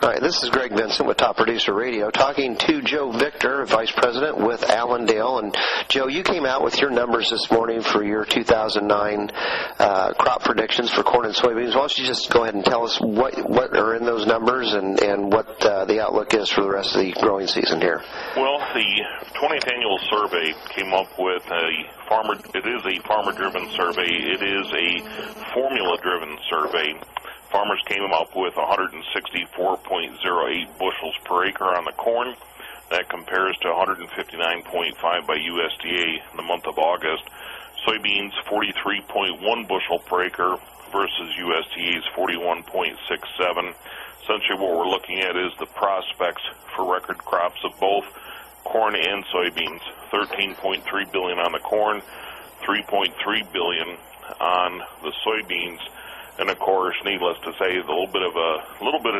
Hi, this is Greg Vincent with Top Producer Radio, talking to Joe Victor, Vice President with Allendale. And Joe, you came out with your numbers this morning for your 2009 crop predictions for corn and soybeans. Why don't you just go ahead and tell us what are in those numbers and what the outlook is for the rest of the growing season here? Well, the 20th annual survey came up with it is a farmer-driven survey. It is a formula-driven survey. Farmers came up with 164.08 bushels per acre on the corn. That compares to 159.5 by USDA in the month of August. Soybeans, 43.1 bushel per acre versus USDA's 41.67. Essentially what we're looking at is the prospects for record crops of both corn and soybeans. 13.3 billion on the corn, 3.3 billion on the soybeans. And of course, needless to say, a little bit of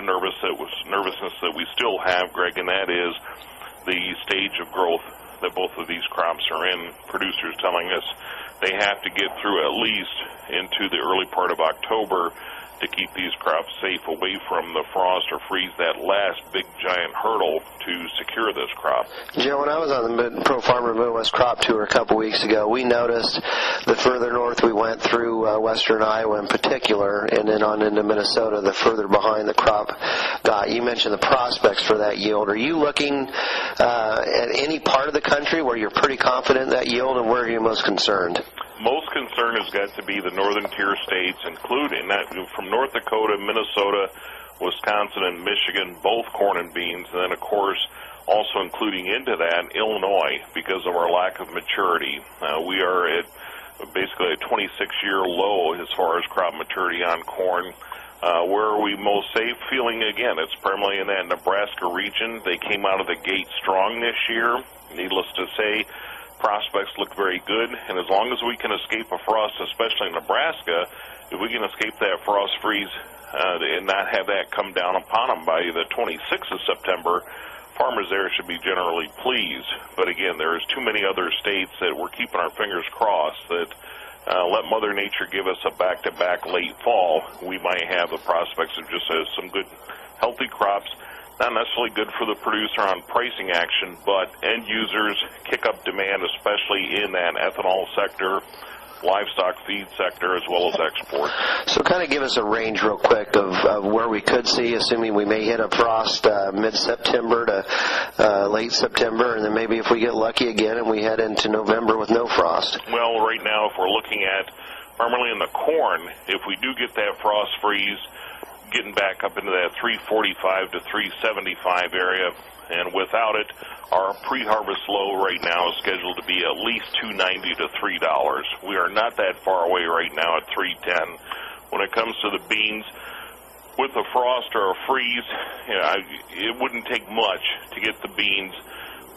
nervousness that we still have, Greg, and that is the stage of growth that both of these crops are in. Producers telling us they have to get through at least into the early part of October to keep these crops safe away from the frost or freeze, that last big giant hurdle to secure this crop. Joe, when I was on the Pro Farmer Midwest Crop Tour a couple weeks ago, we noticed the further north we went through western Iowa in particular, and then on into Minnesota, the further behind the crop got. You mentioned the prospects for that yield. Are you looking at any part of the country where you're pretty confident in that yield, and where are you most concerned? Most concern has got to be the northern tier states, including that from North Dakota, Minnesota, Wisconsin, and Michigan, both corn and beans, and then, of course, also including into that Illinois because of our lack of maturity. We are at basically a 26-year low as far as crop maturity on corn. Where are we most safe? Feeling, again, it's primarily in that Nebraska region. They came out of the gate strong this year. Needless to say, prospects look very good, and as long as we can escape a frost, especially in Nebraska, if we can escape that frost freeze and not have that come down upon them by the 26th of September, farmers there should be generally pleased. But again, there's too many other states that we're keeping our fingers crossed that let Mother Nature give us a back-to-back late fall. We might have the prospects of just some good, healthy crops. Not necessarily good for the producer on pricing action, but end users kick up demand, especially in that ethanol sector, livestock feed sector, as well as export. So kind of give us a range real quick of where we could see, assuming we may hit a frost mid-September to late September, and then maybe if we get lucky again and we head into November with no frost. Well, right now, if we're looking at primarily in the corn, if we do get that frost freeze, getting back up into that 345 to 375 area, and without it, our pre-harvest low right now is scheduled to be at least $2.90 to $3. We are not that far away right now at $3.10. When it comes to the beans, with a frost or a freeze, it wouldn't take much to get the beans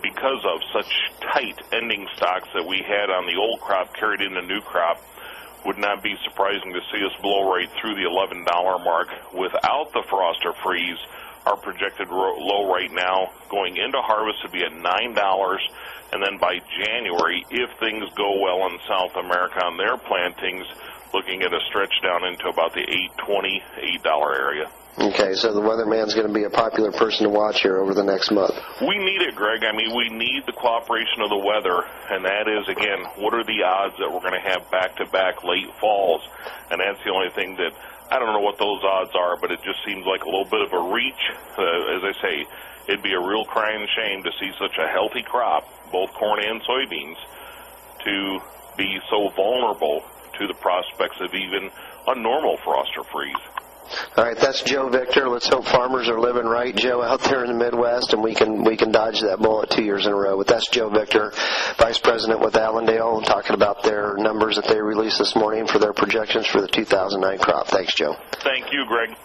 because of such tight ending stocks that we had on the old crop carried in the new crop. Would not be surprising to see us blow right through the $11 mark. Without the frost or freeze, our projected low right now going into harvest would be at $9, and then by January, if things go well in South America on their plantings, looking at a stretch down into about the $8.20, $8 area. Okay, so the weatherman's going to be a popular person to watch here over the next month. We need it, Greg. I mean, we need the cooperation of the weather, and that is, again, what are the odds that we're going to have back-to-back late falls? And that's the only thing that, I don't know what those odds are, but it just seems like a little bit of a reach. As I say, it'd be a real crying shame to see such a healthy crop, both corn and soybeans, to be so vulnerable to the prospects of even a normal frost or freeze. All right, that's Joe Victor. Let's hope farmers are living right, Joe, out there in the Midwest, and we can dodge that bullet 2 years in a row. But that's Joe Victor, Vice President with Allendale, talking about their numbers that they released this morning for their projections for the 2009 crop. Thanks, Joe. Thank you, Greg.